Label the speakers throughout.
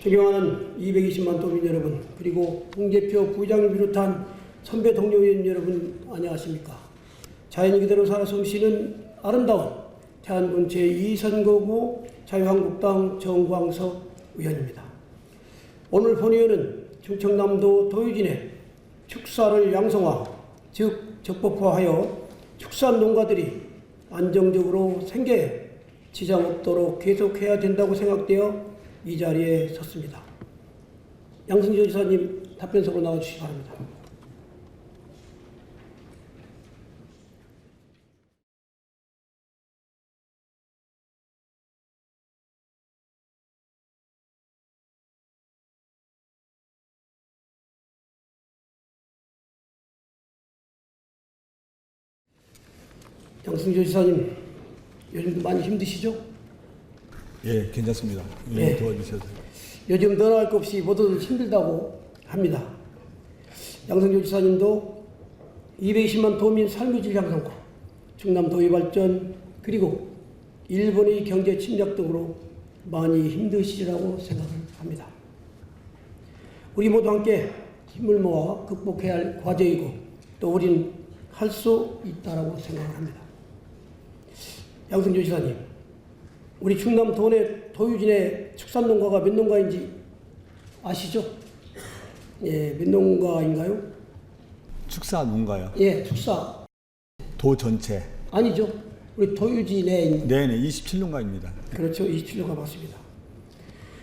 Speaker 1: 존경하는 220만 도민 여러분, 그리고 홍재표 부장을 비롯한 선배 동료위원 여러분, 안녕하십니까. 자연이 그대로 살아 숨쉬는 아름다운 대한군 제2선거구 자유한국당 정광석 의원입니다. 오늘 본의원은 충청남도 도유진의 축사를 양성화, 즉 적법화하여 축산 농가들이 안정적으로 생계에 지장 없도록 계속해야 된다고 생각되어 이 자리에 섰습니다. 양승조 지사님 답변석으로 나와주시기 바랍니다. 양승조 지사님, 요즘도 많이 힘드시죠?
Speaker 2: 예, 괜찮습니다.
Speaker 1: 예.
Speaker 2: 도와주셔서.
Speaker 1: 요즘 너나 할 것 없이 모두들 힘들다고 합니다. 양승조 지사님도 220만 도민 삶의 질 향상과 충남 도의 발전, 그리고 일본의 경제 침략 등으로 많이 힘드시리라고 생각을 합니다. 우리 모두 함께 힘을 모아 극복해야 할 과제이고 또 우리는 할 수 있다라고 생각을 합니다. 양승조 지사님, 우리 충남 도유진의 축산농가가 몇 농가인지 아시죠? 예, 몇 농가인가요?
Speaker 2: 축사 농가요?
Speaker 1: 예, 축사.
Speaker 2: 도 전체.
Speaker 1: 아니죠. 우리 도유진에 있는.
Speaker 2: 네네, 27농가입니다.
Speaker 1: 그렇죠. 27농가 맞습니다.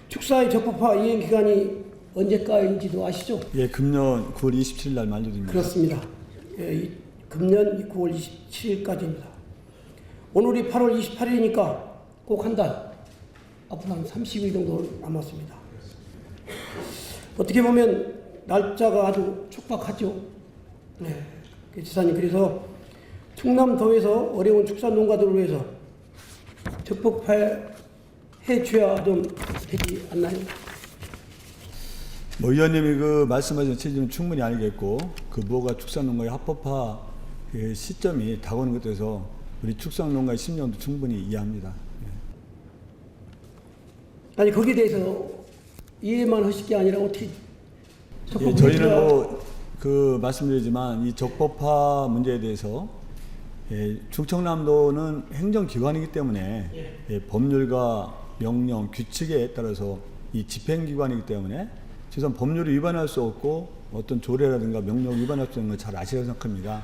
Speaker 1: 축사의 적법화 이행 기간이 언제까지인지도 아시죠?
Speaker 2: 예, 금년 9월 27일 날 만료됩니다.
Speaker 1: 그렇습니다. 예, 금년 9월 27일까지입니다. 오늘이 8월 28일이니까 꼭 한 달, 앞으로 한 30일 정도 남았습니다. 어떻게 보면 날짜가 아주 촉박하죠. 네, 지사님, 그래서 충남도에서 어려운 축산 농가들을 위해서 적법해 줘야 좀 되지 않나요?
Speaker 2: 뭐 의원님이 그 말씀하신 취지는 충분히 알겠고, 그 뭐가 축산농가의 합법화 그 시점이 다가오는 것에 대해서 우리 축산농가의 심정도 충분히 이해합니다.
Speaker 1: 아니, 거기에 대해서 이해만 하실 게 아니라 어떻게
Speaker 2: 예, 저희는 뭐 그 말씀드리지만 이 적법화 문제에 대해서 충청남도는 행정기관이기 때문에 법률과 명령, 규칙에 따라서 이 집행기관이기 때문에 지금 법률을 위반할 수 없고 어떤 조례라든가 명령을 위반할 수 있는 걸 잘 아시라고 생각합니다.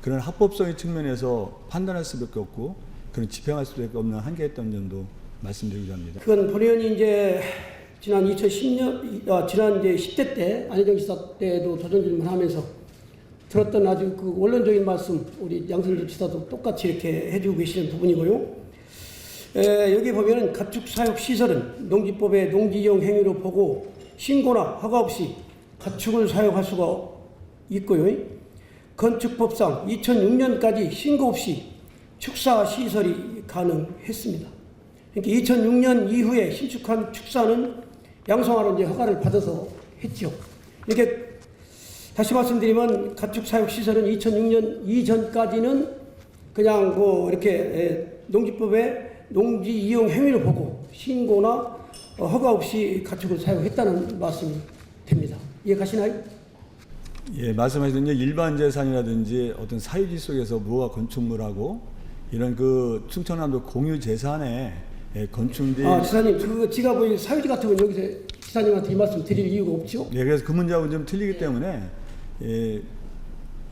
Speaker 2: 그런 합법성의 측면에서 판단할 수밖에 없고 그런 집행할 수밖에 없는 한계였던 점도 말씀드리고자 합니다.
Speaker 1: 그건 본의원이 이제 지난 2010년, 지난 이제 10대 때, 안희정 지사 때도 도전 질문하면서 들었던 아주 그 원론적인 말씀, 우리 양승조 지사도 똑같이 이렇게 해주고 계시는 부분이고요. 여기 보면은 가축 사육 시설은 농지법의 농지이용 행위로 보고 신고나 허가 없이 가축을 사육할 수가 있고요. 건축법상 2006년까지 신고 없이 축사 시설이 가능했습니다. 그러니까 2006년 이후에 신축한 축사는 양성화로 이제 허가를 받아서 했죠. 이렇게 다시 말씀드리면 가축 사육 시설은 2006년 이전까지는 그냥 뭐 이렇게 농지법의 농지 이용 행위를 보고 신고나 허가 없이 가축을 사육했다는 말씀이 됩니다. 이해 가시나요?
Speaker 2: 예, 말씀하신 일반 재산이라든지 어떤 사유지 속에서 무허가 건축물하고 이런 그 충청남도 공유 재산에 건축물이
Speaker 1: 지사님, 그 지가 보인 사유지 같은 건 여기서 지사님한테 이 말씀 드릴 이유가 없죠?
Speaker 2: 네, 그래서 그 문제하고는 좀 틀리기 때문에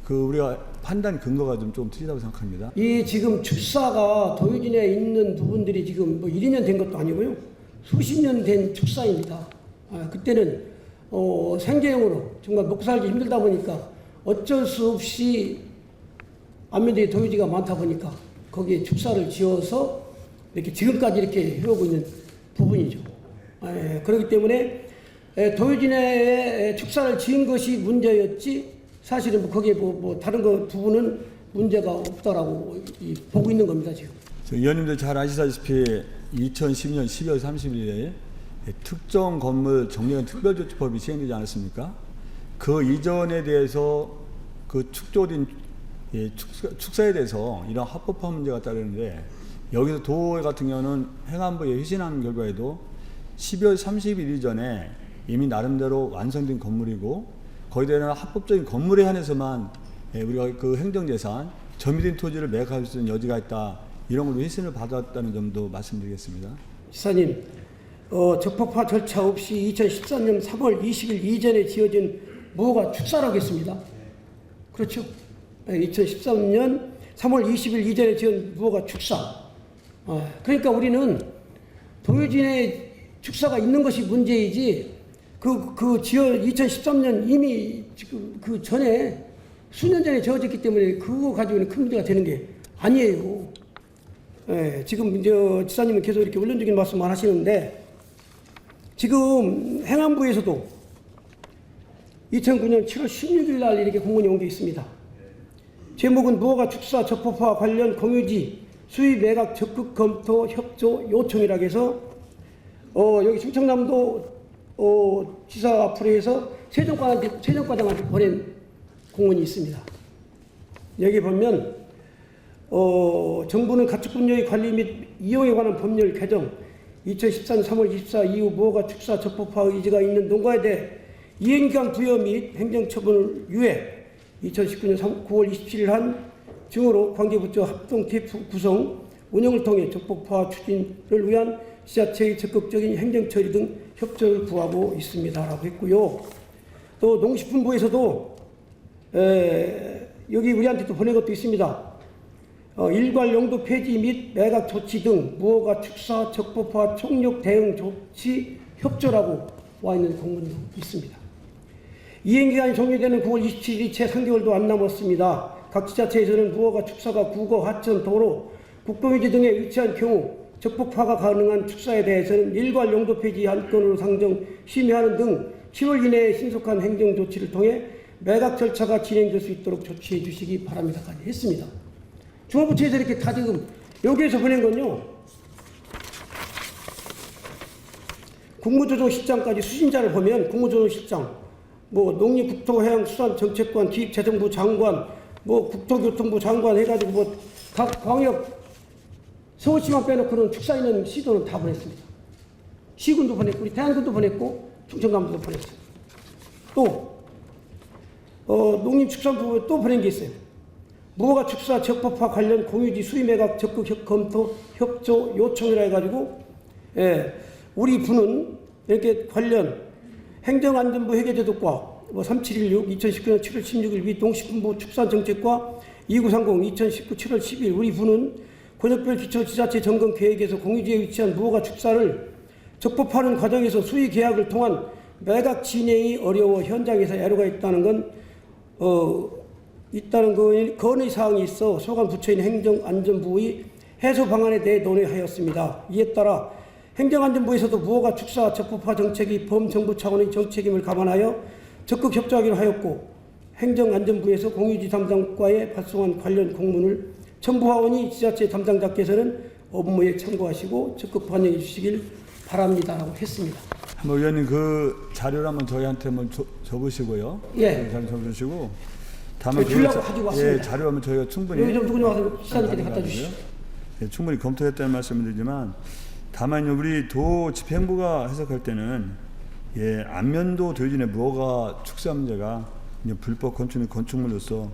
Speaker 2: 그 우리가 판단 근거가 좀 틀리다고 생각합니다.
Speaker 1: 이 지금 축사가 도유진에 있는 부분들이 지금 뭐 1, 2년 된 것도 아니고요. 수십 년 된 축사입니다. 그때는 생계형으로 정말 먹고 살기 힘들다 보니까 어쩔 수 없이 안면도에 도유지가 많다 보니까 거기에 축사를 지어서 이렇게 지금까지 이렇게 해오고 있는 부분이죠. 그렇기 때문에 도유진에 축사를 지은 것이 문제였지 사실은 뭐 거기에 뭐 다른 거 부분은 문제가 없다라고 보고 있는 겁니다, 지금.
Speaker 2: 의원님들 잘 아시다시피 2010년 12월 30일에 특정 건물 정리관 특별조치법이 시행되지 않았습니까? 그 이전에 대해서 그 축조된 축사에 대해서 이런 합법화 문제가 따르는데 여기서 도 같은 경우는 행안부에 회신한 결과에도 12월 30일 이전에 이미 나름대로 완성된 건물이고 거기에 대한 합법적인 건물에 한해서만 우리가 그 행정재산 점유된 토지를 매각할 수 있는 여지가 있다 이런 걸로 회신을 받았다는 점도 말씀드리겠습니다.
Speaker 1: 지사님, 적법화 절차 없이 2013년 3월 20일 이전에 지어진 무허가 축사라고 했습니다. 그렇죠? 2013년 3월 20일 이전에 지은 무허가 축사. 그러니까 우리는 도요진의 축사가 있는 것이 문제이지 그 2013년 이미 지금 그 전에 수년 전에 지어졌기 때문에 그거 가지고는 큰 문제가 되는 게 아니에요. 지금 이제 지사님은 계속 이렇게 원론적인 말씀만 하시는데 지금 행안부에서도 2009년 7월 16일 날 이렇게 공문이 온 게 있습니다. 제목은 무허가 축사 적법화 관련 공유지 수의 매각 적극 검토 협조 요청이라고 해서 여기 충청남도 지사 앞으로 해서 세종과장한테 보낸 공문이 있습니다. 여기 보면 정부는 가축분야의 관리 및 이용에 관한 법률 개정 2014년 3월 24 이후 무허가 축사 적법화 의지가 있는 농가에 대해 이행기간 부여 및 행정처분을 유예 2019년 9월 27일 한 증으로 관계부처 합동 TF 구성 운영을 통해 적법화 추진을 위한 지자체의 적극적인 행정처리 등 협조를 구하고 있습니다. 라고 했고요. 또 농식품부에서도 여기 우리한테 또 보낸 것도 있습니다. 일괄 용도 폐지 및 매각 조치 등 무허가 축사 적법화 총력 대응 조치 협조라고 와 있는 공문도 있습니다. 이행기간이 종료되는 9월 27일이 채 3개월도 안 남았습니다. 각 지자체에서는 무허가 축사가 국어, 하천, 도로, 국도유지 등에 위치한 경우 적법화가 가능한 축사에 대해서는 일괄 용도 폐지 한 건으로 상정, 심의하는 등 10월 이내에 신속한 행정 조치를 통해 매각 절차가 진행될 수 있도록 조치해 주시기 바랍니다까지 했습니다. 중앙부처에서 이렇게 다 지금 여기에서 보낸 건요. 국무조정실장까지 수신자를 보면 국무조정실장, 농림국토해양수산정책관, 기획재정부 장관, 국토교통부 장관 해가지고 각 광역 서울시만 빼놓고는 축사 있는 시도는 다 보냈습니다. 시군도 보냈고 우리 대안군도 보냈고 충청남도도 보냈어요. 또 농림축산부에 또 보낸 게 있어요. 무허가 축사 적법화 관련 공유지 수의 매각 적극 검토 협조 요청이라 해가지고 우리 부는 이렇게 관련 행정안전부 회계제도과 3716 2019년 7월 16일 및 농식품부 축산정책과 2930 2019 7월 10일 우리 부는 권역별 기초지자체 점검 계획에서 공유지에 위치한 무허가 축사를 적법화하는 과정에서 수의 계약을 통한 매각 진행이 어려워 현장에서 애로가 있다는 건 건의 사항이 있어 소관 부처인 행정안전부의 해소 방안에 대해 논의하였습니다. 이에 따라 행정안전부에서도 무허가 축사 적법화 정책이 범정부 차원의 정책임을 감안하여 적극 협조하기로 하였고 행정안전부에서 공유지 담당과에 발송한 관련 공문을 첨부하오니 지자체 담당자께서는 업무에 참고하시고 적극 반영해 주시길 바랍니다라고 했습니다.
Speaker 2: 의원님 그 자료를 한번 저희한테 한번 줘보시고요.
Speaker 1: 예.
Speaker 2: 자료 줘보시고 다만
Speaker 1: 주려고 가지고 왔습니다.
Speaker 2: 자료 한번 저희가 충분히
Speaker 1: 여기 좀 누구냐 와서 시장님께 갖다 주시죠.
Speaker 2: 충분히 검토했다는 말씀을 드리지만 다만 우리 도 집행부가 해석할 때는 안면도 도요진의 무허가 축사 문제가 불법 건축 건축물로서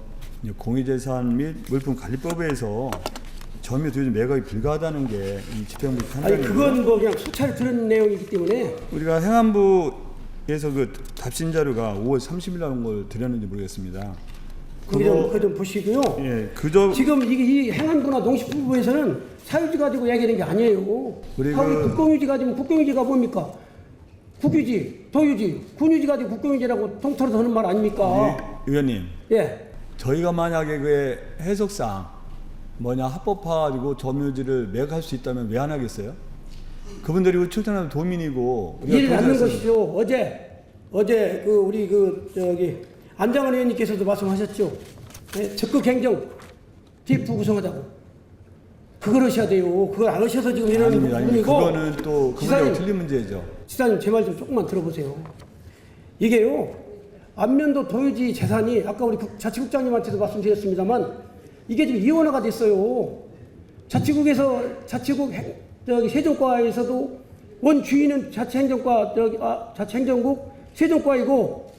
Speaker 2: 공유재산 및 물품관리법에 의해서 점유 도요진 매각이 불가하다는 게 이 집행부 판단이에요.
Speaker 1: 그건 그냥 수차례 들은 내용이기 때문에
Speaker 2: 우리가 행안부에서 그 답신 자료가 5월 30일 나온 걸 드렸는지 모르겠습니다.
Speaker 1: 그거 좀 보시고요. 지금 이 행안부나 농식품부에서는 사유지 가지고 얘기하는 게 아니에요. 국공유지 가지고 국공유지가 뭡니까? 국유지, 도유지, 군유지 가지고 국공유지라고 통틀어서 하는 말 아닙니까?
Speaker 2: 의원님.
Speaker 1: 예.
Speaker 2: 저희가 만약에 그 해석상 합법화 가지고 점유지를 매각할 수 있다면 왜 안 하겠어요? 그분들이 출퇴하는 도민이고
Speaker 1: 이해를 않는 것이죠. 어제 우리 안장원 의원님께서도 말씀하셨죠. 적극 행정 TF 구성하자고. 그걸 하셔야 돼요. 그걸 안 하셔서 지금 이런 부분이고.
Speaker 2: 그거는 또 그분하고 틀린 문제죠.
Speaker 1: 지사님 제 말 좀 조금만 들어보세요. 이게요. 안면도 도유지 재산이 아까 우리 자치국장님한테도 말씀드렸습니다만 이게 지금 이원화가 됐어요. 자치국에서 저기 세종과에서도 원 주인은 자치행정국 세종과이고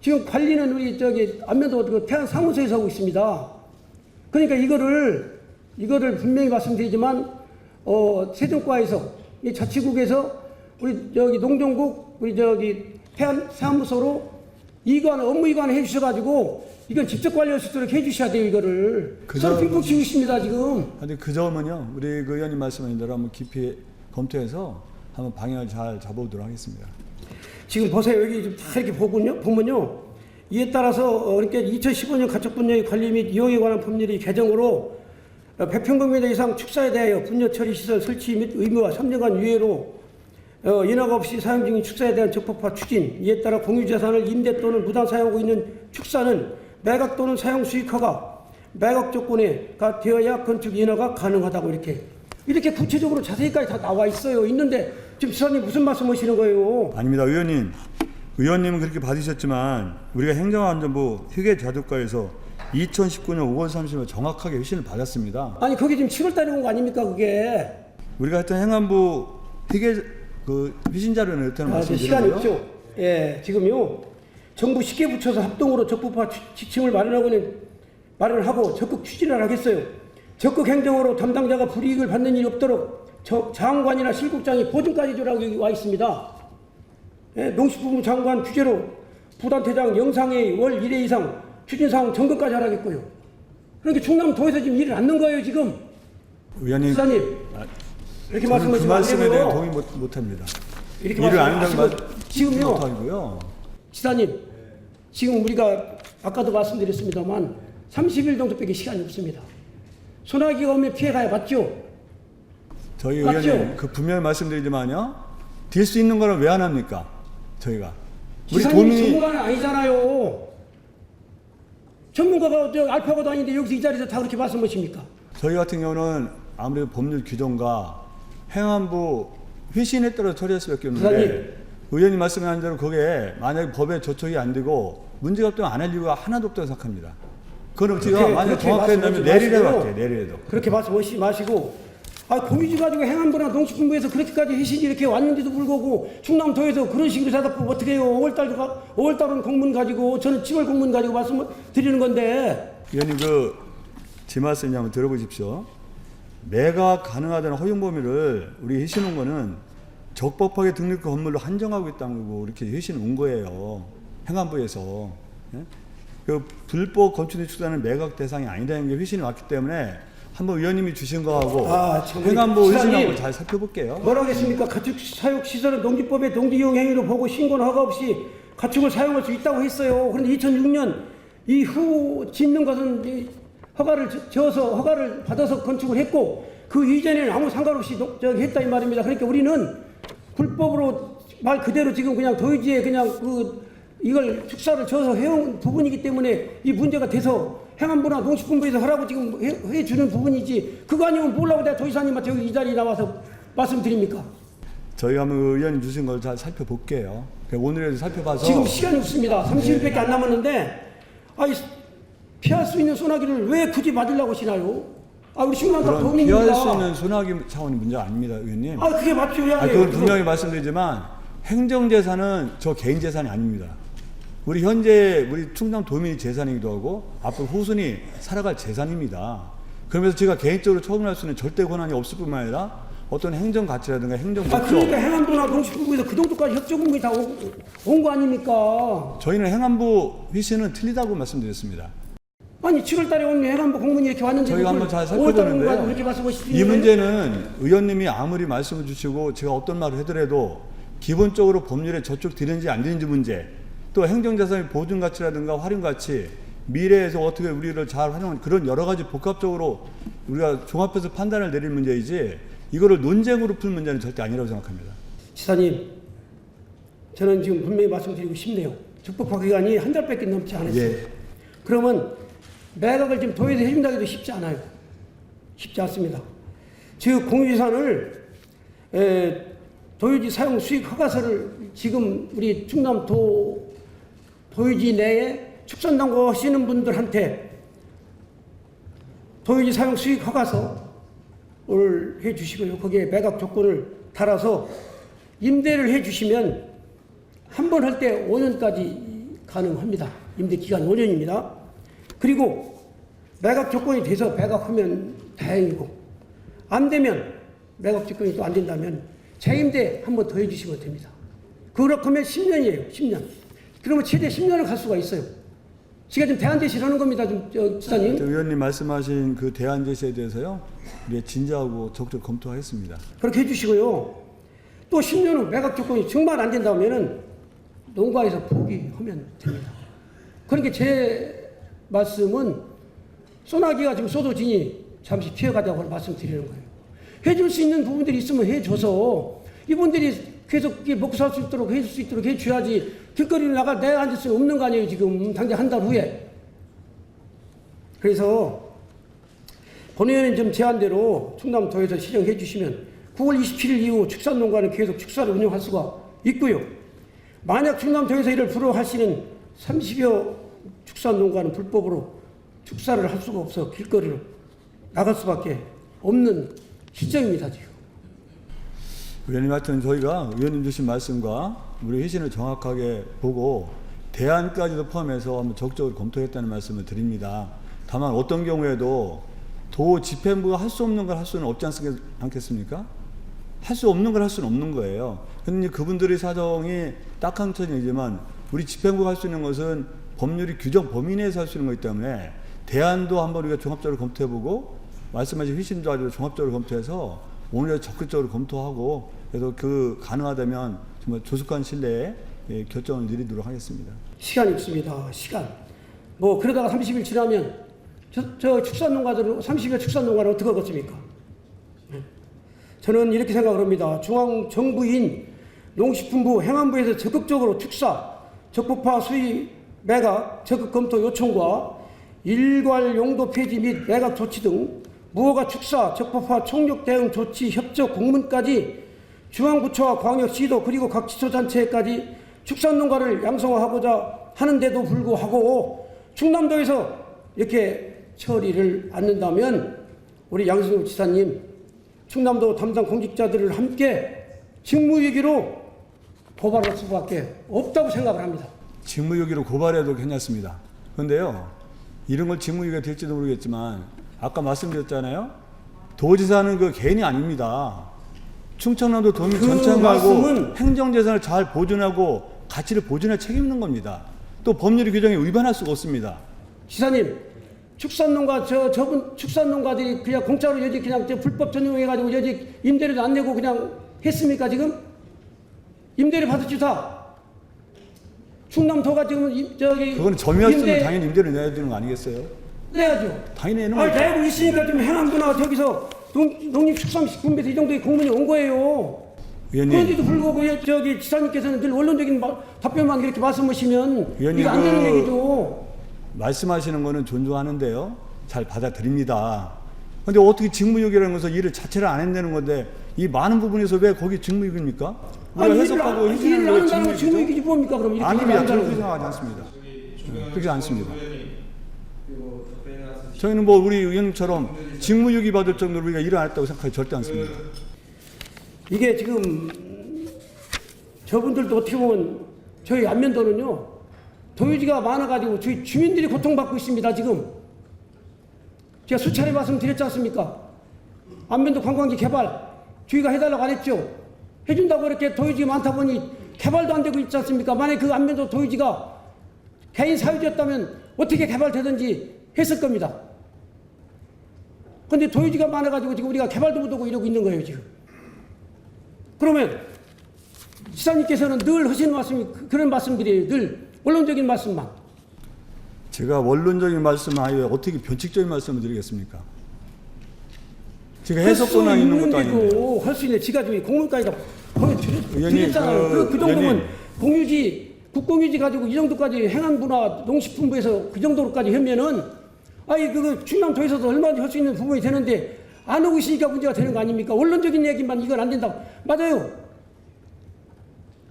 Speaker 1: 지금 관리는 우리 저기 안면도 그 태안 사무소에서 하고 있습니다. 그러니까 이거를 분명히 말씀드리지만 세종과에서 이 자치국에서 우리 저기 농정국 우리 저기 태안 사무소로 업무 이관을 해주셔가지고 이건 직접 관리할 수 있도록 해주셔야 돼요. 이거를 저는 핑퐁 치고 있습니다 지금.
Speaker 2: 근데 그 점은요 우리 그 의원님 말씀하신 대로 한번 깊이 검토해서 한번 방향을 잘 잡아보도록 하겠습니다.
Speaker 1: 지금 보세요. 여기 좀 다 이렇게 보면요. 이에 따라서 그러니까 2015년 가축분야의 관리 및 이용에 관한 법률이 개정으로 100평방미터 이상 축사에 대하여 분뇨 처리 시설 설치 및 의무화 3년간 유예로 인허가 없이 사용 중인 축사에 대한 적법화 추진. 이에 따라 공유재산을 임대 또는 무단 사용하고 있는 축사는 매각 또는 사용 수익 허가, 매각 조건에가 되어야 건축 인허가 가능하다고 이렇게 구체적으로 자세히까지 다 나와 있어요. 있는데 지금 지사님 무슨 말씀하시는 거예요?
Speaker 2: 아닙니다. 의원님은 그렇게 받으셨지만 우리가 행정안전부 회계자료과에서 2019년 5월 30일 정확하게 회신을 받았습니다.
Speaker 1: 아니 그게 지금 7월달에 온 거 아닙니까 그게?
Speaker 2: 우리가 하여튼 행안부 회계 회신 자료는 어떤 말씀드리고요.
Speaker 1: 시간이 없죠. 예, 지금요 정부 10개 부처에서 합동으로 적법화 지침을 마련하고 적극 추진을 하겠어요. 적극 행정으로 담당자가 불이익을 받는 일이 없도록 장관이나 실국장이 보증까지 주라고 여기 와 있습니다. 예, 농식품부 장관 규제로 부단태장 영상회의 월 1회 이상 추진사항 점검까지 하라겠고요. 그러니까 충남도에서 지금 일을 안 넣은 거예요 지금.
Speaker 2: 의원님,
Speaker 1: 지사님 이렇게
Speaker 2: 그
Speaker 1: 말씀하시면
Speaker 2: 말씀에
Speaker 1: 안
Speaker 2: 대해
Speaker 1: 되고요.
Speaker 2: 동의 못합니다.
Speaker 1: 이렇게
Speaker 2: 일을 안 한다는 말
Speaker 1: 지금요.
Speaker 2: 못하고요.
Speaker 1: 지사님 지금 우리가 아까도 말씀드렸습니다만 30일 정도밖에 시간이 없습니다. 소나기가 오면 피해가야 맞죠?
Speaker 2: 저희
Speaker 1: 맞죠?
Speaker 2: 의원님 그 분명히 말씀드리지만요. 될 수 있는 거는 왜 안 합니까? 저희가 우리
Speaker 1: 지사님
Speaker 2: 도민이
Speaker 1: 전문가는 아니잖아요. 전문가가 알파고도 아닌데 여기서 이 자리에서 다 그렇게 말씀하십니까?
Speaker 2: 저희 같은 경우는 아무래도 법률 규정과 행안부 회신에 따라 처리할 수밖에 없는데
Speaker 1: 지사님.
Speaker 2: 의원님 말씀하신 대로 그게 만약에 법에 저촉이 안 되고 문제가 없다면 안 할 이유가 하나도 없다고 생각합니다. 그럼 제가 만약에 정확하다면 내리라고 할게요. 내리라도.
Speaker 1: 그렇게 말씀하시지 마시고 공유지 가지고 행안부나 농식품부에서 그렇게까지 회신이 이렇게 왔는데도 불구하고 충남도에서 그런 식으로 대답하면 어떻게 해요? 5월달은 공문 가지고 저는 7월 공문 가지고 말씀을 드리는 건데.
Speaker 2: 의원님 제 말씀 한번 들어보십시오. 매각 가능하다는 허용 범위를 우리 회신 거는 적법하게 등록 건물로 한정하고 있다는 거고 이렇게 회신 온 거예요. 행안부에서. 예? 그 불법 건축 축사는 매각 대상이 아니다는 게 회신이 왔기 때문에 한번 의원님이 주신 거하고 행안부 회신하고 잘 살펴볼게요.
Speaker 1: 뭐라고 했습니까? 가축 사육 시설은 농지법의 농지이용 행위로 보고 신고나 허가 없이 가축을 사용할 수 있다고 했어요. 그런데 2006년 이후 짓는 것은 허가를 받아서 건축을 했고 그 이전에는 아무 상관없이 했다 이 말입니다. 그러니까 우리는 불법으로 말 그대로 지금 그냥 도유지에 그냥 이걸 축사를 져서 해온 부분이기 때문에 이 문제가 돼서 행안부나 농식품부에서 하라고 지금 해주는 부분이지 그거 아니면 뭐라고 내가 도지사님한테 여기 이 자리에 나와서 말씀드립니까?
Speaker 2: 저희가 한번 의원님 주신 걸 잘 살펴볼게요. 오늘에도 살펴봐서
Speaker 1: 지금 시간이 없습니다. 30일밖에 안 남았는데 피할 수 있는 소나기를 왜 굳이 맞으려고 하시나요? 우리 충남도 도민입니다.
Speaker 2: 피할 수 있는 소나기 차원의 문제가 아닙니다, 의원님.
Speaker 1: 그게 맞죠.
Speaker 2: 그건 분명히 말씀드리지만 행정재산은 저 개인 재산이 아닙니다. 우리 현재 우리 충남 도민의 재산이기도 하고 앞으로 후손이 살아갈 재산입니다. 그러면서 제가 개인적으로 처분할 수 있는 절대 권한이 없을 뿐만 아니라 어떤 행정 가치라든가 행정 목적.
Speaker 1: 그러니까 행안부나 농식품부에서 그 정도까지 협조금이 다 온 거 아닙니까?
Speaker 2: 저희는 행안부 회신은 틀리다고 말씀드렸습니다.
Speaker 1: 7월 달에 온 행안부 공문이 이렇게 왔는데
Speaker 2: 저희가 한번 잘 살펴보는데요. 이 문제는 의원님이 아무리 말씀을 주시고 제가 어떤 말을 하더라도 기본적으로 법률에 저촉 되는지 안 되는지 문제, 또 행정자산의 보존 가치라든가 활용 가치, 미래에서 어떻게 우리를 잘 활용하는 그런 여러 가지 복합적으로 우리가 종합해서 판단을 내릴 문제이지 이거를 논쟁으로 풀 문제는 절대 아니라고 생각합니다.
Speaker 1: 지사님, 저는 지금 분명히 말씀드리고 싶네요. 적법화 기간이 한 달밖에 넘지 않았어요.
Speaker 2: 예.
Speaker 1: 그러면 매각을 지금 도에서 해준다고 해도 쉽지 않아요. 쉽지 않습니다. 즉 공유재산을 도유지 사용 수익 허가서를 지금 우리 충남도 도유지 내에 축산농가 하시는 분들한테 도유지 사용 수익 허가서를 해주시고요. 거기에 매각 조건을 달아서 임대를 해주시면 한 번 할 때 5년까지 가능합니다. 임대 기간 5년입니다. 그리고 매각 조건이 돼서 매각하면 다행이고 안 되면 매각 조건이 또 안 된다면 재임대 한 번 더 해주시면 됩니다. 그렇게 하면 10년이에요. 10년. 그러면 최대 10년을 갈 수가 있어요. 제가 지금 대안 제시를 하는 겁니다. 지사님.
Speaker 2: 의원님 말씀하신 그 대안 제시에 대해서요. 우리 진지하고 적극 검토하겠습니다.
Speaker 1: 그렇게 해주시고요. 또 10년 후 매각 조건이 정말 안 된다면은 농가에서 포기하면 됩니다. 그러니까 제 말씀은 소나기가 지금 쏟아지니 잠시 피해가자고 말씀드리는 거예요. 해줄 수 있는 부분들이 있으면 해줘서 이분들이 계속 먹고 살 수 있도록 해줄 수 있도록 해줘야지 길거리로 나가 내가 앉을 수 없는 거 아니에요. 지금 당장 한 달 후에. 그래서 본 의원님 좀 제안대로 충남도에서 시정해 주시면 9월 27일 이후 축산농가는 계속 축사를 운영할 수가 있고요. 만약 충남도에서 이를 불허하시는 30여 축산농가는 불법으로 축사를 할 수가 없어 길거리로 나갈 수밖에 없는 시점입니다. 지금.
Speaker 2: 의원님 하여튼 저희가 의원님 주신 말씀과 우리 회신을 정확하게 보고 대안까지도 포함해서 한번 적극적으로 검토했다는 말씀을 드립니다. 다만 어떤 경우에도 도 집행부가 할 수 없는 걸 할 수는 없지 않겠습니까? 할 수 없는 걸 할 수는 없는 거예요. 그런데 그분들의 사정이 딱한 천이지만 우리 집행부가 할 수 있는 것은 법률이 규정 범위 내에서 할 수 있는 거기 때문에 대안도 한번 우리가 종합적으로 검토해보고 말씀하신 회신도 아주 종합적으로 검토해서 오늘 적극적으로 검토하고 그래서 그 가능하다면 정말 조속한 신뢰에 결정을 내리도록 하겠습니다.
Speaker 1: 시간이 없습니다. 시간. 뭐 그러다가 30일 지나면 저 축산농가들 30여 축산농가를 어떻게 하겠습니까? 저는 이렇게 생각을 합니다. 중앙정부인 농식품부, 행안부에서 적극적으로 축사, 적법화 수입 매각 적극 검토 요청과 일괄 용도 폐지 및 매각 조치 등 무허가 축사, 적법화 총력 대응 조치 협조 공문까지 중앙부처와 광역시도 그리고 각 지소단체까지 축산농가를 양성화하고자 하는데도 불구하고 충남도에서 이렇게 처리를 않는다면 우리 양승욱 지사님 충남도 담당 공직자들을 함께 직무유기로 고발할 수밖에 없다고 생각을 합니다.
Speaker 2: 직무유기로 고발해도 괜찮습니다. 그런데요, 이런 걸 직무유기가 될지도 모르겠지만 아까 말씀드렸잖아요. 도지사는 그 개인이 아닙니다. 충청남도 도민 전체가 말고 행정재산을 잘 보존하고 가치를 보존할 책임 있는 겁니다. 또 법률 규정에 위반할 수가 없습니다.
Speaker 1: 지사님, 축산농가 저분 축산농가들이 그냥 공짜로 여지 그냥 불법 전용해가지고 여지 임대료도 안 내고 그냥 했습니까 지금? 임대료 받으시다. 충남도가 지금 저기
Speaker 2: 그건 점유했으면 당연히 임대료 내야 되는 거 아니겠어요?
Speaker 1: 내야죠.
Speaker 2: 당연히 내는
Speaker 1: 아니,
Speaker 2: 거죠.
Speaker 1: 내고 있으니까 지금 행안부나 저기서 농림축산식품부에서 이 정도의 공문이 온 거예요.
Speaker 2: 위원님.
Speaker 1: 그런데도 불구하고 저기 지사님께서는 늘 원론적인 답변만 이렇게 말씀하시면
Speaker 2: 위원님,
Speaker 1: 이거 안 되는 얘기죠.
Speaker 2: 말씀하시는 거는 존중하는데요. 잘 받아들입니다. 근데 어떻게 직무유기라는 것은 일을 자체를 안 해내는 건데 이 많은 부분에서 왜 거기 직무유기입니까? 우리가 해석하고
Speaker 1: 일을 안 한다는 건 직무유기지 뭡니까 그럼? 이렇게
Speaker 2: 아닙니다. 그렇게 생각하지 않습니다. 그렇지 않습니다. 저희는 뭐 우리 의원님처럼 직무유기 받을 정도로 우리가 일을 안 했다고 생각하지 절대 않습니다.
Speaker 1: 이게 지금 저분들도 어떻게 보면 저희 안면도는요 도유지가 많아가지고 저희 주민들이 고통받고 있습니다. 지금 제가 수차례 말씀드렸지 않습니까? 안면도 관광지 개발 주의가 해달라고 안 했죠. 해준다고 이렇게 도유지가 많다 보니 개발도 안 되고 있지 않습니까? 만약에 그 안면도 도유지가 개인 사유지였다면 어떻게 개발되든지 했을 겁니다. 그런데 도유지가 많아가지고 지금 우리가 개발도 못하고 이러고 있는 거예요 지금. 그러면 지사님께서는 늘 하시는 말씀이 그런 말씀들이에요. 늘 원론적인 말씀만.
Speaker 2: 제가 원론적인 말씀을 아니라 어떻게 변칙적인 말씀을 드리겠습니까? 제가 해석 권한이 있는 것도 아닌데.
Speaker 1: 할 수 있는 지가 저기 공문까지
Speaker 2: 의원님,
Speaker 1: 드렸잖아요. 그 정도면
Speaker 2: 의원님.
Speaker 1: 공유지, 국공유지 가지고 이 정도까지 행안부나 농식품부에서 그 정도로까지 하면은 아니 그거 충남도에서도 얼마든지 할 수 있는 부분이 되는데 안 하고 있으니까 문제가 되는 거 아닙니까? 원론적인 얘기만 이건 안 된다고. 맞아요.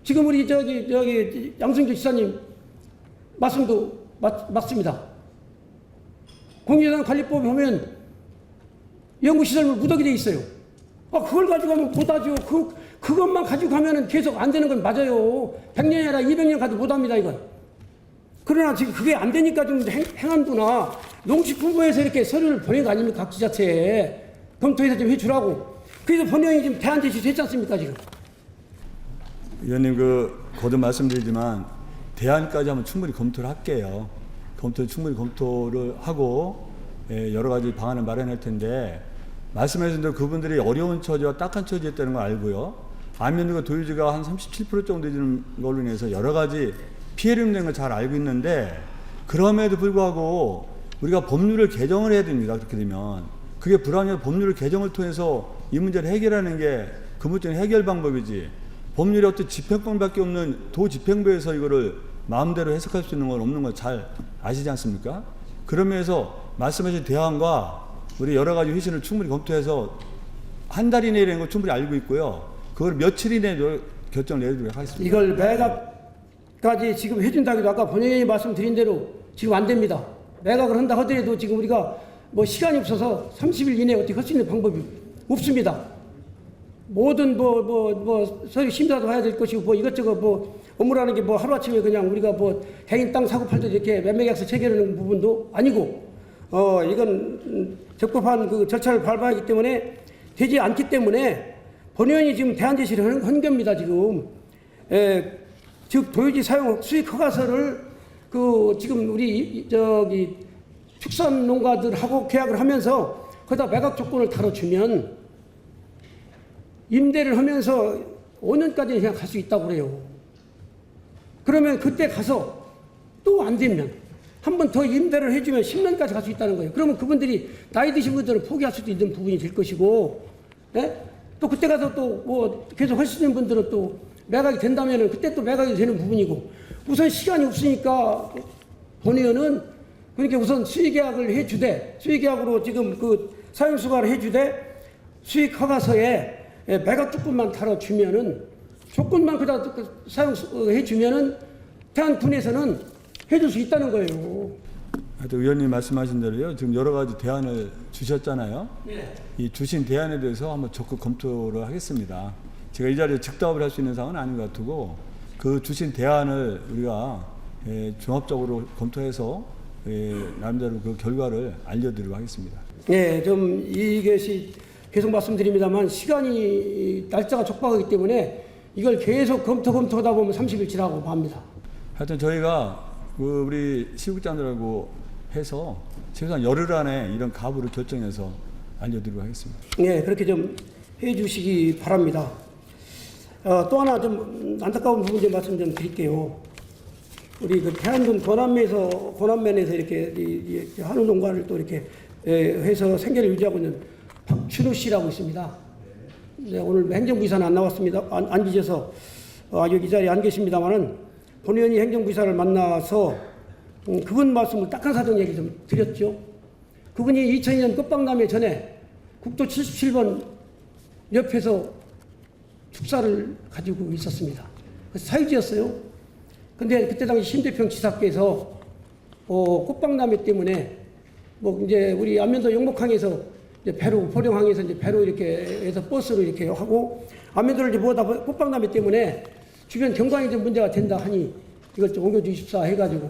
Speaker 1: 지금 우리 저기 양승주 지사님 말씀도 맞습니다. 공유재산 관리법에 보면 연구시설물 무더기 돼 있어요. 그걸 가지고 가면 못하죠. 그것만 가지고 가면은 계속 안 되는 건 맞아요. 100년이 아니라 200년 가도 못합니다, 이건. 그러나 지금 그게 안 되니까 좀 행안부나 농식품부에서 이렇게 서류를 보낸 거 아닙니까? 각 지자체에. 검토해서 좀 해주라고. 그래서 본회의이 지금 대안 제시를 했지 않습니까, 지금?
Speaker 2: 의원님, 거듭 말씀드리지만, 대안까지 한번 충분히 검토를 할게요. 충분히 검토를 하고, 여러 가지 방안을 마련할 텐데, 말씀하신 대로 그분들이 어려운 처지와 딱한 처지에 있다는 걸 알고요. 안면도가 도유지가 한 37% 정도 되는 걸로 인해서 여러 가지 피해를 입는 걸 잘 알고 있는데, 그럼에도 불구하고 우리가 법률을 개정을 해야 됩니다. 그렇게 되면. 그게 불안해서 법률을 개정을 통해서 이 문제를 해결하는 게 근본적인 해결 방법이지, 법률이 어떤 집행권밖에 없는 도집행부에서 이거를 마음대로 해석할 수 있는 건 없는 거 잘 아시지 않습니까? 그러면서 말씀하신 대안과 우리 여러 가지 회신을 충분히 검토해서 한 달 이내에 되는 거 충분히 알고 있고요. 그걸 며칠 이내에 결정을 내리도록 하겠습니다.
Speaker 1: 이걸 매각까지 지금 해준다고 해도 아까 본회의 말씀드린 대로 지금 안 됩니다. 매각을 한다 하더라도 지금 우리가 뭐 시간이 없어서 30일 이내에 어떻게 할 수 있는 방법이 없습니다. 모든 서류 심사도 해야 될 것이고 이것저것 업무라는 게 하루아침에 그냥 우리가 개인 땅 사고 팔 때 이렇게 매매계약서 체결하는 부분도 아니고 이건 적법한 그 절차를 밟아야 하기 때문에 되지 않기 때문에 본의원이 지금 대안 제시를 한 겁니다, 지금. 즉 도유지 사용 수익 허가서를 지금 우리 축산 농가들하고 계약을 하면서 거기다 매각 조건을 달아주면 임대를 하면서 5년까지는 그냥 갈 수 있다고 그래요. 그러면 그때 가서 또 안 되면 한 번 더 임대를 해주면 10년까지 갈 수 있다는 거예요. 그러면 그분들이 나이 드신 분들은 포기할 수도 있는 부분이 될 것이고, 또 그때 가서 또 계속 할 수 있는 분들은 또 매각이 된다면은 그때 또 매각이 되는 부분이고, 우선 시간이 없으니까 본의원은 그러니까 우선 수의계약을 해주되, 수의계약으로 지금 사용수가를 해주되, 수익허가서에 매각 조건만 달아주면은, 조건만 그다 사용해주면은 대한군에서는 해줄 수 있다는 거예요.
Speaker 2: 하여튼 의원님 말씀하신 대로요. 지금 여러 가지 대안을 주셨잖아요.
Speaker 1: 네.
Speaker 2: 이 주신 대안에 대해서 한번 적극 검토를 하겠습니다. 제가 이 자리에 즉답을 할 수 있는 상황은 아닌 것 같고, 그 주신 대안을 우리가 종합적으로 검토해서 나름대로 그 결과를 알려드리도록 하겠습니다.
Speaker 1: 네, 좀 이것이 계속 말씀드립니다만 시간이 날짜가 촉박하기 때문에 이걸 계속 검토하다 보면 30일 지나고 맙니다.
Speaker 2: 하여튼 저희가 우리 시국장들하고 해서 최소한 열흘 안에 이런 가부를 결정해서 알려드리도록 하겠습니다.
Speaker 1: 네, 그렇게 좀 해주시기 바랍니다. 또 하나 좀 안타까운 부분 좀 말씀 좀 드릴게요. 우리 대한군 고남면에서 이렇게 한우 농가를 또 이렇게 해서 생계를 유지하고 있는 박춘우 씨라고 있습니다. 네, 오늘 행정부이사는 안 나왔습니다. 안 계셔서 여기 이 자리에 안 계십니다만은 본의원이 행정부이사를 만나서 그분 말씀을 딱한 사정 얘기 좀 드렸죠. 그분이 2002년 끝박람회 전에 국도 77번 옆에서 축사를 가지고 있었습니다. 그래서 사유지였어요. 근데 그때 당시 심대평 지사께서 꽃박람회 때문에 이제 우리 안면도 영목항에서 이제 배로 보령항에서 이제 배로 이렇게 해서 버스로 이렇게 하고 안면도를 이제 모아다 꽃박람회 때문에 주변 경관이 좀 문제가 된다 하니 이걸 좀 옮겨주십사 해가지고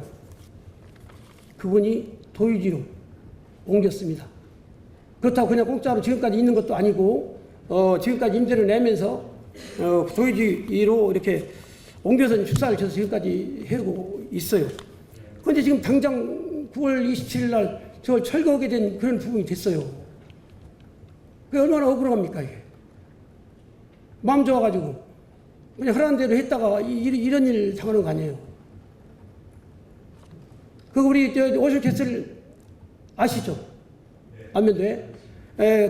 Speaker 1: 그분이 도유지로 옮겼습니다. 그렇다고 그냥 공짜로 지금까지 있는 것도 아니고 지금까지 임대를 내면서 도유지로 이렇게 옮겨서 축사를 쳐서 지금까지 해오고 있어요. 그런데 지금 당장 9월 27일 날 저걸 철거하게 된 그런 부분이 됐어요. 그게 얼마나 억울합니까, 이게. 마음 좋아가지고 그냥 하라는 대로 했다가 이런 일 당하는 거 아니에요. 우리 오실캐슬 아시죠? 안면도에?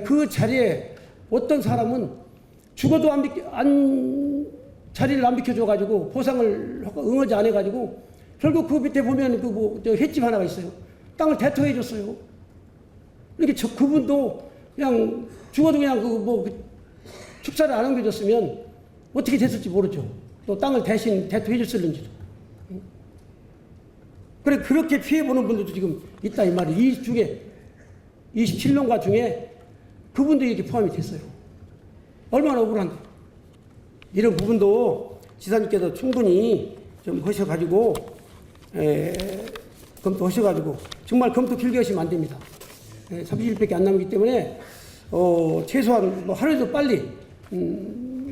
Speaker 1: 그 자리에 어떤 사람은 죽어도 자리를 안 비켜줘가지고 보상을 응하지 안 해가지고 결국 그 밑에 보면 횟집 하나가 있어요. 땅을 대토해줬어요. 이렇게 그분도 그냥 죽어도 그냥 축사를 안 옮겨줬으면 어떻게 됐을지 모르죠. 또 땅을 대신 대토해줬을는지도. 그래 그렇게 피해 보는 분들도 지금 있다 이 말이에요. 이 중에 27농가 중에 그분들이 이렇게 포함이 됐어요. 얼마나 억울한데. 이런 부분도 지사님께서 충분히 좀 하셔가지고 검토하셔가지고 정말 검토 길게 하시면 안 됩니다. 30일밖에 안 남기 때문에 최소한 뭐 하루에도 빨리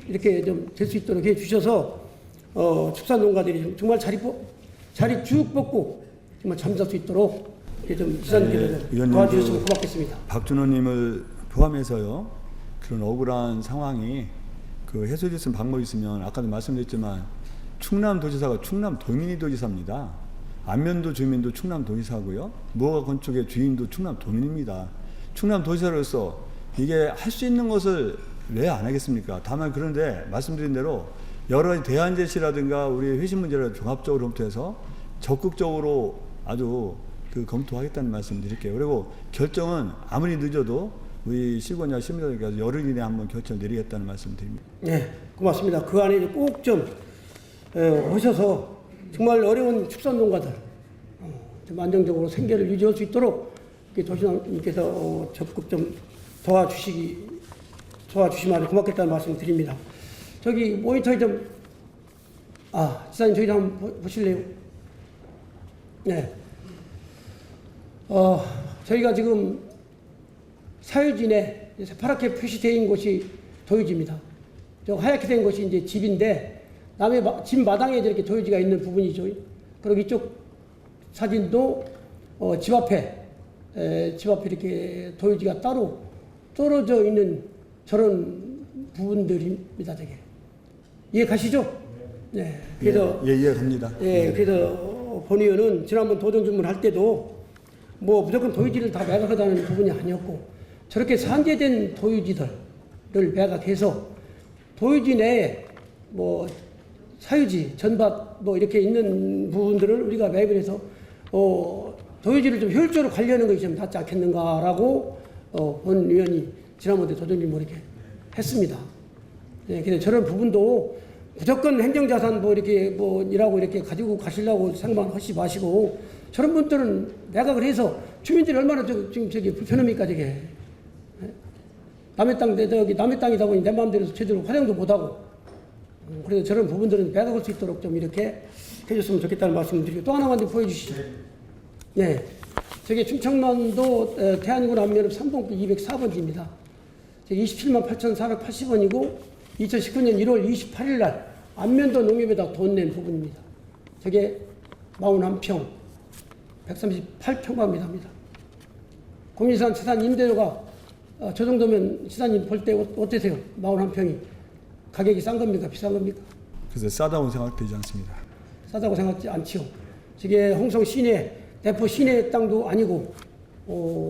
Speaker 1: 이렇게 좀 될 수 있도록 해 주셔서 축산농가들이 정말 자리 쭉 뻗고 정말 잠잘 수 있도록 이렇게 좀 지사님께서 도와주셨으면 고맙겠습니다.
Speaker 2: 박준호님을 포함해서요, 그런 억울한 상황이 해소될 수 있는 방법이 있으면, 아까도 말씀드렸지만 충남도지사가 충남도민도지사입니다. 안면도 주민도 충남도지사고요, 무허가 건축의 주인도 충남도민입니다. 충남도지사로서 이게 할 수 있는 것을 왜 안 하겠습니까? 다만 그런데 말씀드린 대로 여러 가지 대안 제시라든가 우리 회신 문제를 종합적으로 검토해서 적극적으로 아주 검토하겠다는 말씀 드릴게요. 그리고 결정은 아무리 늦어도 우리 시군이나 시민들께서 열흘 이내에 한번 결정을 내리겠다는 말씀 드립니다.
Speaker 1: 네, 고맙습니다. 그 안에 꼭 좀 오셔서 정말 어려운 축산농가들 좀 안정적으로 생계를 유지할 수 있도록 도시장님께서 적극 좀 도와주시면 고맙겠다는 말씀 드립니다. 저기 모니터에 좀, 지사님 저희 좀 한번 보실래요? 네. 저희가 지금 사유진에 파랗게 표시되어 있는 곳이 도유지입니다. 저 하얗게 된 것이 이제 집인데, 남의 집 마당에 저렇게 도유지가 있는 부분이죠. 그리고 이쪽 사진도 집 앞에 이렇게 도유지가 따로 떨어져 있는 저런 부분들입니다. 저게 이해 가시죠? 네. 그래서
Speaker 2: 이해갑니다.
Speaker 1: 예, 그래서 본 의원은 지난번 도정 주문할 때도 뭐 무조건 도유지를 다 매각하자는 부분이 아니었고, 저렇게 산재된 도유지들을 매각해서 도유지 내에 뭐 사유지, 전밭 뭐 이렇게 있는 부분들을 우리가 매입을 해서 도유지를 좀 효율적으로 관리하는 것이 좀 낫지 않겠는가라고 본 의원이 지난번에 도정님 이렇게 했습니다. 예, 그래서 저런 부분도 무조건 행정자산 뭐 이렇게 뭐 이라고 이렇게 가지고 가시려고 생각하시 마시고, 저런 분들은 매각을 해서 주민들이 얼마나 지금 저기 불편합니까 저게. 남의 땅이다 보니 내 마음대로 제대로 활용도 못하고, 그래서 저런 부분들은 매각할 수 있도록 좀 이렇게 해줬으면 좋겠다는 말씀을 드리고, 또 하나만 좀 보여주시죠. 네. 저게 충청남도 대한민국 안면읍 3동구 204번지입니다. 저기 27만 8,480원이고 2019년 1월 28일 날 안면도 농협에다 돈 낸 부분입니다. 저게 41평 138평방미터입니다. 공인산 지산 임대료가 저 정도면 지사님 볼 때 어떠세요? 41평이 가격이 싼 겁니까? 비싼 겁니까?
Speaker 2: 그래서 싸다고 생각되지 않습니다.
Speaker 1: 싸다고 생각하지 않지요. 저게 홍성 시내, 대포 시내 땅도 아니고,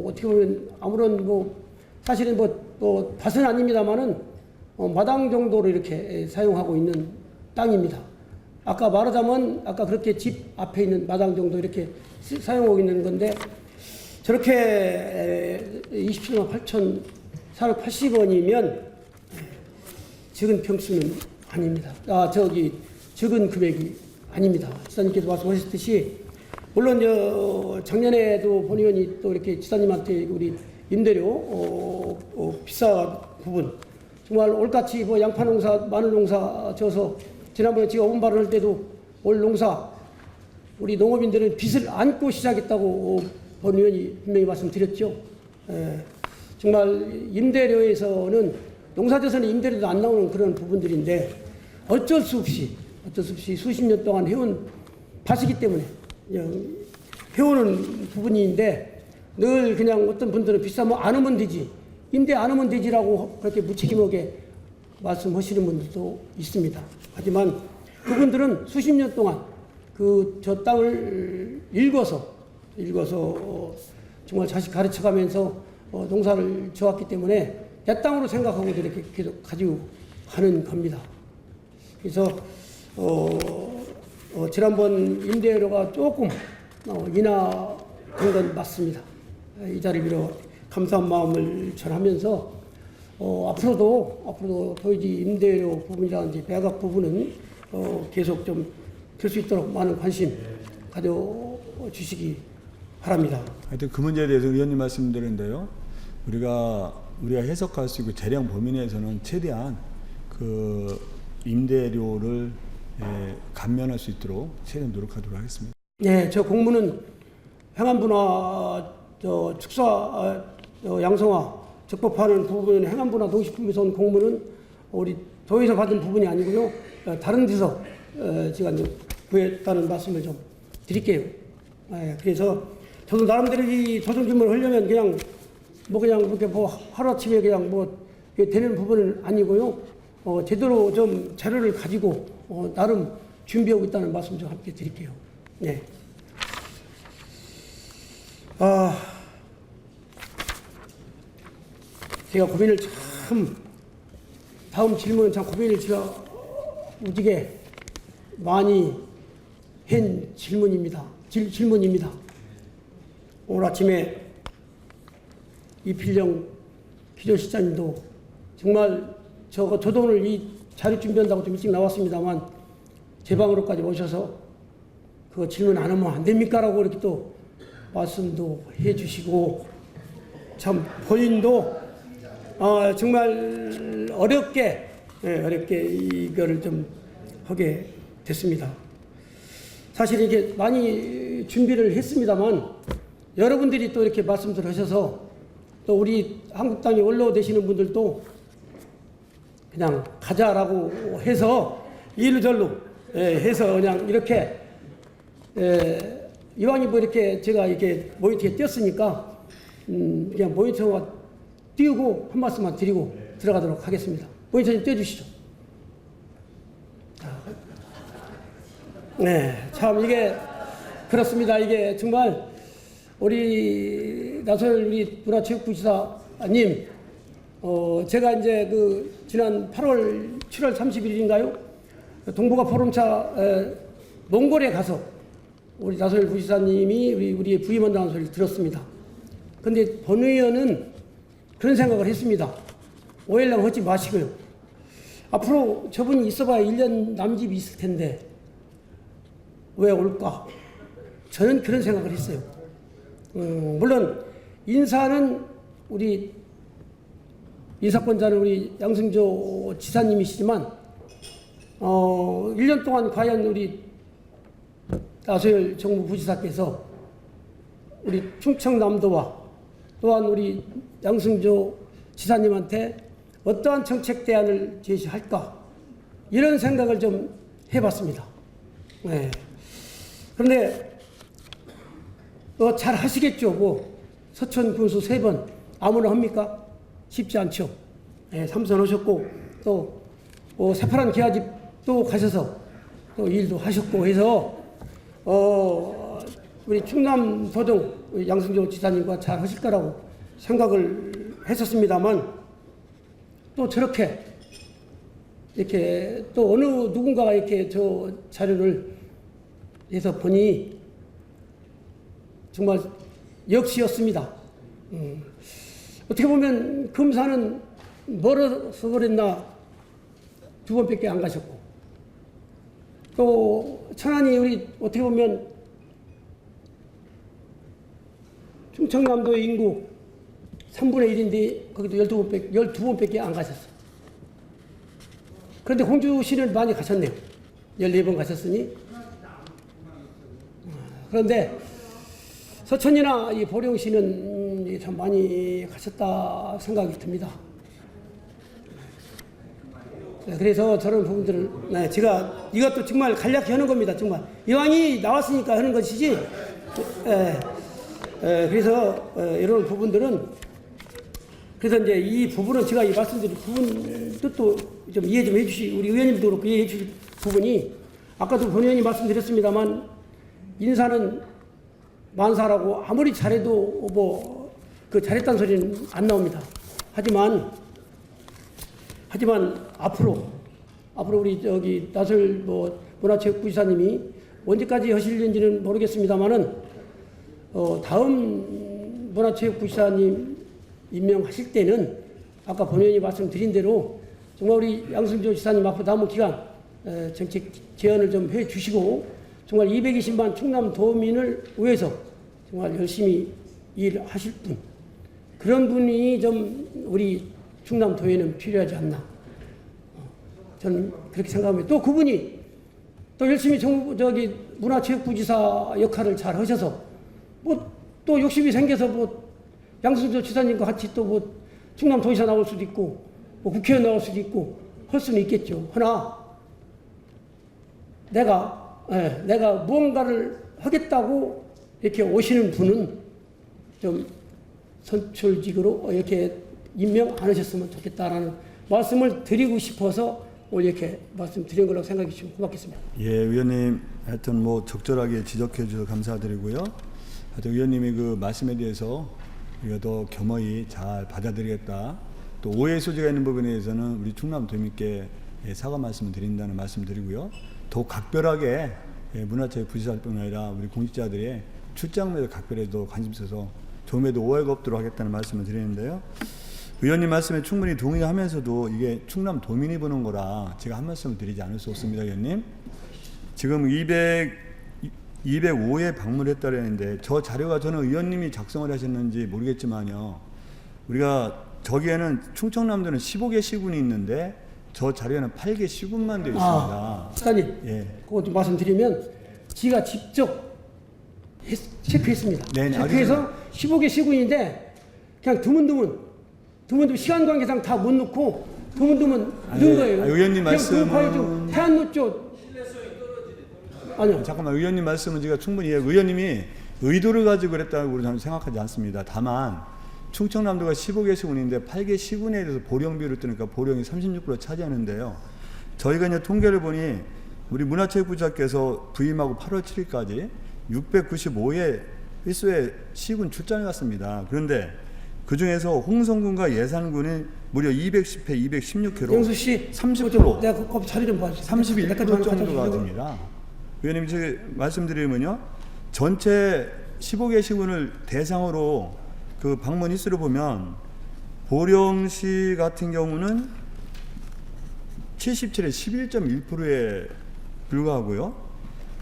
Speaker 1: 어떻게 보면 아무런 사실은 밭은 아닙니다만은 마당 정도로 이렇게 사용하고 있는 땅입니다. 아까 말하자면 아까 그렇게 집 앞에 있는 마당 정도 이렇게 사용하고 있는 건데, 저렇게 27만 8,480원이면 적은 평수는 아닙니다. 적은 금액이 아닙니다. 지사님께서 말씀하셨듯이, 물론 작년에도 본 의원이 또 이렇게 지사님한테 우리 임대료 비싸 부분, 정말 올같이 양파 농사, 마늘 농사 져서 지난번에 제가 어분 발언할 때도 올 농사 우리 농업인들은 빚을 안고 시작했다고 본 의원이 분명히 말씀드렸죠. 정말 임대료에서는 농사져서는 임대료도 안 나오는 그런 부분들인데, 어쩔 수 없이 수십 년 동안 해온 밭이기 때문에 해오는 부분인데, 늘 그냥 어떤 분들은 비싸면 안 하면 되지, 임대 안 하면 되지라고 그렇게 무책임하게 말씀하시는 분들도 있습니다. 하지만 그분들은 수십 년 동안 저 땅을 읽어서 정말 자식 가르쳐가면서 농사를 지었기 때문에 내 땅으로 생각하고 이렇게 계속 가지고 가는 겁니다. 그래서 지난번 임대료가 조금 인하된 건 맞습니다. 이 자리를 빌어 감사한 마음을 전하면서 앞으로도 도유지 임대료 부분이라든지 매각 부분은 계속 좀 될 수 있도록 많은 관심 가져 주시기 바랍니다.
Speaker 2: 하여튼 그 문제에 대해서 의원님 말씀드렸는데요. 우리가 해석할 수 있고 재량 범위 내에서는 최대한 그 임대료를 감면할 수 있도록 최대한 노력하도록 하겠습니다.
Speaker 1: 네, 저 공무는 행안부나 축사 양성화 적법하는 부분 행안부나 도시품에서 온 공무는 우리 도에서 받은 부분이 아니고요. 다른 데서 제가 이제 구했다는 말씀을 좀 드릴게요. 그래서 저도 나름대로 이 조정 질문을 하려면 그냥 이렇게 하루아침에 그냥 되는 부분은 아니고요. 제대로 좀 자료를 가지고 나름 준비하고 있다는 말씀 좀 함께 드릴게요. 네. 제가 고민을 참, 다음 질문은 참 고민을 제가 무지개 많이 한 질문입니다. 오늘 아침에 이필령 기조실장님도 정말 저도 오늘 이 자료 준비한다고 좀 일찍 나왔습니다만 제 방으로까지 오셔서 그거 질문 안 하면 안 됩니까? 라고 이렇게 또 말씀도 해 주시고 참 본인도 정말 어렵게 이거를 좀 하게 됐습니다. 사실 이게 많이 준비를 했습니다만 여러분들이 또 이렇게 말씀들 하셔서 또 우리 한국당에 원로 되시는 분들도 그냥 가자라고 해서 이리저리로 해서 그냥 이렇게 이왕이 이렇게 제가 이렇게 모니터에 띄었으니까 그냥 모니터가 띄우고 한 말씀만 드리고 들어가도록 하겠습니다. 모니터 좀 띄워주시죠. 네, 참 이게 그렇습니다. 이게 정말 우리 나소열 우리 문화체육부지사님, 제가 이제 지난 7월 30일인가요? 동북아 포럼차 몽골에 가서 우리 나소열 부지사님이 우리의 부임한다는 소리를 들었습니다. 근데 본 의원은 그런 생각을 했습니다. 오해랑 하지 마시고요. 앞으로 저분이 있어봐야 1년 남집이 있을 텐데 왜 올까? 저는 그런 생각을 했어요. 물론 인사는 우리 인사권자는 우리 양승조 지사님이시지만 1년 동안 과연 우리 나소열 정무부지사께서 우리 충청남도와 또한 우리 양승조 지사님한테 어떠한 정책 대안을 제시할까 이런 생각을 좀 해봤습니다. 네. 그런데 잘 하시겠죠. 서천 군수 3번 아무나 합니까? 쉽지 않죠. 네, 삼선하셨고 또 새파란 기아집 또 가셔서 또 일도 하셨고 해서 우리 충남도정 우리 양승조 지사님과 잘 하실 거라고 생각을 했었습니다만 또 저렇게 이렇게 또 어느 누군가가 이렇게 저 자료를 해서 보니 정말 역시였습니다. 어떻게 보면 금사는 멀어서 그랬나 2번밖에 안 가셨고 또 천안이 우리 어떻게 보면 충청남도의 인구 3분의 1인데 거기도 12번밖에 안 가셨어요. 그런데 홍주시는 많이 가셨네요. 14번 가셨으니. 그런데 서천이나 이 보령시는 참 많이 가셨다 생각이 듭니다. 그래서 저런 부분들을 제가 이것도 정말 간략히 하는 겁니다. 정말 이왕이 나왔으니까 하는 것이지. 그래서 이런 부분들은 그래서 이제 이 부분은 제가 이 말씀드린 부분 뜻도 좀 이해 좀 해주시 우리 의원님도 그렇고 이해해 주실 부분이 아까도 본 의원님 말씀드렸습니다만 인사는 만사라고 아무리 잘해도 잘했다는 소리는 안 나옵니다. 하지만 앞으로 우리 나소열 문화체육부지사님이 언제까지 하실는지는 모르겠습니다만은 다음 문화체육부지사님 임명하실 때는 아까 본 의원이 말씀드린 대로 정말 우리 양승조 지사님 앞으로 남은 기간 정책 제안을 좀 해주시고 정말 220만 충남 도민을 위해서 정말 열심히 일하실 분, 그런 분이 좀 우리 충남도에는 필요하지 않나. 저는 그렇게 생각합니다. 또 그분이 또 열심히 문화체육부지사 역할을 잘 하셔서 뭐 또 욕심이 생겨서 뭐 양승조 지사님과 같이 또 뭐 충남도지사 나올 수도 있고 뭐 국회의원 나올 수도 있고 할 수는 있겠죠. 그러나 내가 무언가를 하겠다고 이렇게 오시는 분은 좀 선출직으로 이렇게 임명 안 하셨으면 좋겠다라는 말씀을 드리고 싶어서 오늘 이렇게 말씀드린 걸로 생각해 주시면 고맙겠습니다.
Speaker 2: 예, 의원님 하여튼 뭐 적절하게 지적해 주셔서 감사드리고요. 하여튼 의원님이 그 말씀에 대해서 우리가 더 겸허히 잘 받아들이겠다. 또 오해 소지가 있는 부분에 대해서는 우리 충남 도민께 사과 말씀을 드린다는 말씀 드리고요. 더 각별하게 문화체육 부지사뿐 아니라 우리 공직자들의 출장에도 각별해도 관심 있어서 조금에도 오해가 없도록 하겠다는 말씀을 드리는데요. 의원님 말씀에 충분히 동의하면서도 이게 충남 도민이 보는 거라 제가 한 말씀을 드리지 않을 수 없습니다, 의원님. 지금 205회 방문했다라는데 저 자료가 저는 의원님이 작성을 하셨는지 모르겠지만요. 우리가 저기에는 충청남도는 15개 시군이 있는데 저 자료에는 8개 시군만 되어 있습니다.
Speaker 1: 시장님, 그거 좀 말씀드리면 지가 직접 체크했습니다.
Speaker 2: 네,
Speaker 1: 체크해서 15개 시군인데 그냥 드문드문 시간 관계상 다 못 넣고 드문드문 넣은 거예요.
Speaker 2: 의원님 말씀은
Speaker 1: 태안로 쪽 아니요.
Speaker 2: 잠깐만, 의원님 말씀은 제가 충분히 의원님이 의도를 가지고 그랬다고 저는 생각하지 않습니다. 다만 충청남도가 15개 시군인데 8개 시군에 대해서 보령 비율을 뜨니까 보령이 36% 차지하는데요. 저희가 이제 통계를 보니 우리 문화체육부지사께서 부임하고 8월 7일까지 695회 필수의 시군 출장에 갔습니다. 그런데 그 중에서 홍성군과 예산군이 무려 210회, 216회로
Speaker 1: 영수 씨,
Speaker 2: 30%,
Speaker 1: 내가 그 자리 좀 봐주세요.
Speaker 2: 31% 정도가 됩니다. 의원님, 제가 말씀드리면요, 전체 15개 시군을 대상으로 그 방문 횟수를 보면 보령시 같은 경우는 77에 11.1%에 불과하고요.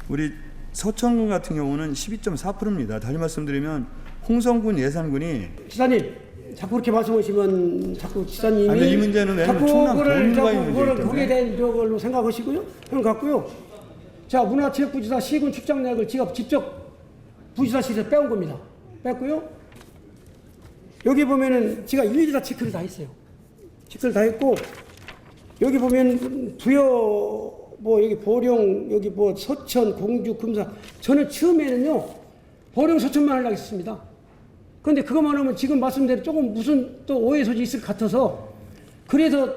Speaker 2: 우리 서천군 같은 경우는 12.4%입니다. 다시 말씀드리면 홍성군, 예산군이
Speaker 1: 지사님 자꾸 그렇게 말씀하시면 자꾸 지사님이
Speaker 2: 아니, 이 문제는
Speaker 1: 자꾸
Speaker 2: 충남
Speaker 1: 그걸
Speaker 2: 도민과의
Speaker 1: 자꾸
Speaker 2: 문제이기
Speaker 1: 그걸
Speaker 2: 때문에.
Speaker 1: 거기에 대한 걸로 생각하시고요. 그런 것 같고요. 자, 문화체육부지사 시군 출장 내역을 제가 직접 부지사실에서 빼온 겁니다. 뺐고요. 여기 보면은 제가 일일이 다 체크를 다 했어요. 체크를 다 했고 여기 보면 부여 뭐 여기 보령 여기 뭐 서천 공주 금사 저는 처음에는요 보령 서천만 하려고 했습니다. 그런데 그것만 하면 지금 말씀대로 조금 무슨 또 오해 소지 있을 것 같아서 그래서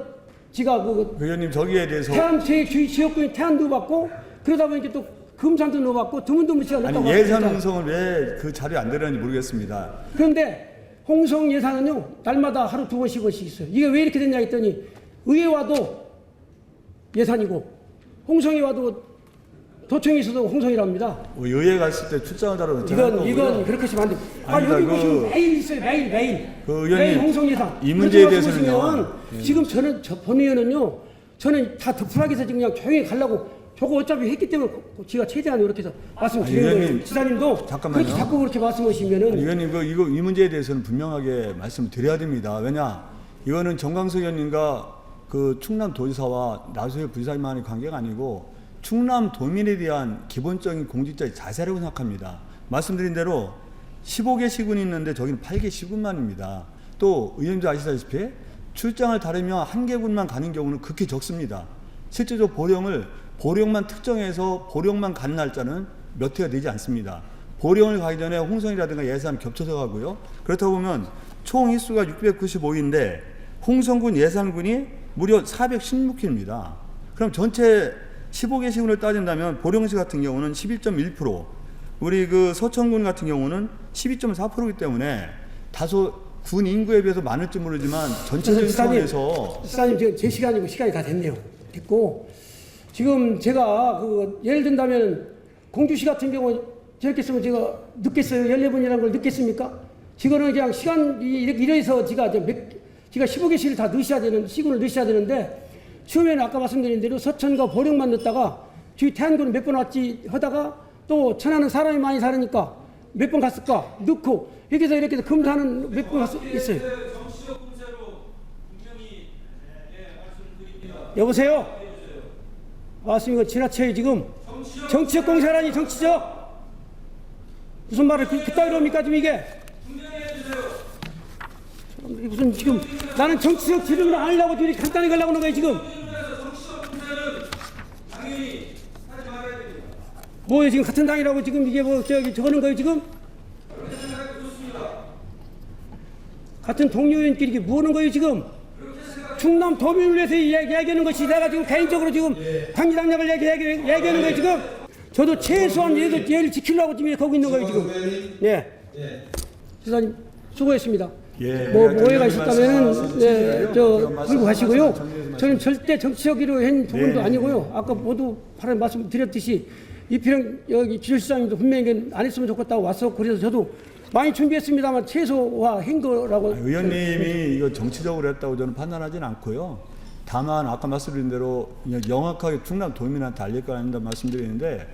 Speaker 1: 제가 그
Speaker 2: 의원님 저기에 대해서
Speaker 1: 태안 지역군이 태안도 받고 그러다 보니까 또 금산도 넣어봤고 드문드문 제가 넣었다고
Speaker 2: 아니 예산
Speaker 1: 합니다.
Speaker 2: 홍성을 왜 그 자료에 안 들었는지 모르겠습니다.
Speaker 1: 그런데 홍성 예산은요 날마다 하루 2번씩 있어요. 이게 왜 이렇게 됐냐 했더니 의회 와도 예산이고 홍성에 와도 도청에 있어도 홍성이랍니다.
Speaker 2: 의회 갔을 때 출장을 하러
Speaker 1: 이건 그렇게 하시면 안 돼요.
Speaker 2: 아니다,
Speaker 1: 여기 보시면 매일 있어요. 매일.
Speaker 2: 그 의원님,
Speaker 1: 매일 홍성 예산.
Speaker 2: 이 문제에
Speaker 1: 그렇게
Speaker 2: 대해서는요.
Speaker 1: 말씀하시면 지금 본 의원은요. 저는 다 득풀하게 해서 지금 그냥 조용히 가려고 저거 어차피 했기 때문에 제가 최대한 이렇게 해서 말씀드리는
Speaker 2: 의원님,
Speaker 1: 거예요. 지사님도
Speaker 2: 잠깐만요.
Speaker 1: 그렇게 자꾸 그렇게 말씀하시면은
Speaker 2: 의원님 이 문제에 대해서는 분명하게 말씀드려야 됩니다. 왜냐 이거는 정광석 의원님과 그 충남도지사와 나소의 부지사만의 관계가 아니고 충남도민에 대한 기본적인 공직자의 자세라고 생각합니다. 말씀드린 대로 15개 시군이 있는데 저기는 8개 시군만입니다. 또 의원님도 아시다시피 출장을 다르면 한 개군만 가는 경우는 극히 적습니다. 실제로 보령만 특정해서 보령만 가는 날짜는 몇 회가 되지 않습니다. 보령을 가기 전에 홍성이라든가 예산 겹쳐서 가고요. 그렇다 보면 총 횟수가 695인데 홍성군, 예산군이 무려 416회입니다. 그럼 전체 15개 시군을 따진다면 보령시 같은 경우는 11.1%, 우리 그 서천군 같은 경우는 12.4%이기 때문에 다소 군 인구에 비해서 많을지 모르지만 전체적인 상황에서
Speaker 1: 지사님 지금 제 시간이고 시간이 다 됐네요. 됐고 지금 제가 그 예를 든다면 공주시 같은 경우 저렇게 쓰면 제가 늦겠어요? 14분이라는 걸 늦겠습니까? 지금은 그냥 시간이 이래서 제가 15개 시를 다 시군을 넣으셔야 되는데 처음에는 아까 말씀드린 대로 서천과 보령만 넣었다가 저희 태안군은 몇 번 왔지 하다가 또 천안은 사람이 많이 사니까 몇 번 갔을까? 넣고 이렇게 해서 검사는 몇 번 있어요.
Speaker 3: 정치적 공세로 분명히 말씀드립니다.
Speaker 1: 여보세요? 말씀 이거 지나쳐요 지금. 정치적 공세라니 정치적? 무슨 말을 그따위로 합니까 지금 이게? 사람들이 무슨 지금 나는 정치적 지름을 안 하려고 지금 간단히 가려고 하는 거예요 지금. 뭐예요 지금 같은 당이라고 지금 이게 뭐 저거는 거예요 지금? 같은 동료인끼리 이게 뭐 하는 거예요 지금? 충남 도민을 위해서 얘기하는 것이 내가 지금 개인적으로 지금 당리당략을 얘기하는 거예요 지금? 저도 최소한 예를 지키려고 지금 거기 있는 거예요 지금. 네. 지사님 수고했습니다.
Speaker 2: 예,
Speaker 1: 뭐 오해가 있었다면은 풀고 가시고요. 저는 절대 정치적으로 한 부분도 아니고요. 아까 모두 바로 말씀드렸듯이 이필영 여기 기조시장님도 분명히 안 했으면 좋겠다고 왔었고 그래서 저도 많이 준비했습니다만 최소화한 거라고.
Speaker 2: 의원님이 이거 정치적으로 했다고 저는 판단하지는 않고요. 다만 아까 말씀드린 대로 명확하게 충남 도민한테 알릴 거 아닙니다 말씀드리는데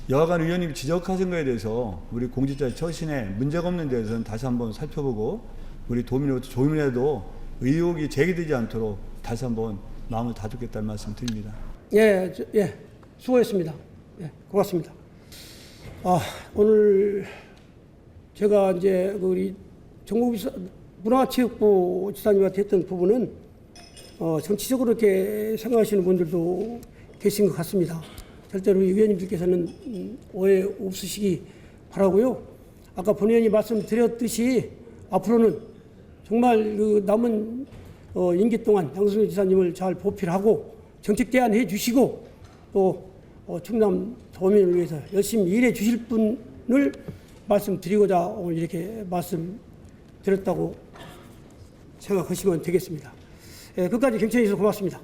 Speaker 2: 여하간 의원님이 지적하신 거에 대해서 우리 공직자의 처신에 문제가 없는 데에서는 다시 한번 살펴보고 우리 도민으로부터 조민에도 의혹이 제기되지 않도록 다시 한번 마음을 다잡겠다는 말씀 드립니다.
Speaker 1: 예, 수고했습니다. 예, 고맙습니다. 오늘 제가 이제 우리 문화체육부 지사님한테 했던 부분은 정치적으로 이렇게 생각하시는 분들도 계신 것 같습니다. 절대로 위원님들께서는 오해 없으시기 바라고요. 아까 본 의원이 말씀드렸듯이 앞으로는 정말 그 남은 임기 동안 양승조 지사님을 잘 보필하고 정책 대안해 주시고 또 충남 도민을 위해서 열심히 일해 주실 분을 말씀드리고자 오늘 이렇게 말씀드렸다고 생각하시면 되겠습니다. 끝까지 경청해 주셔서 고맙습니다.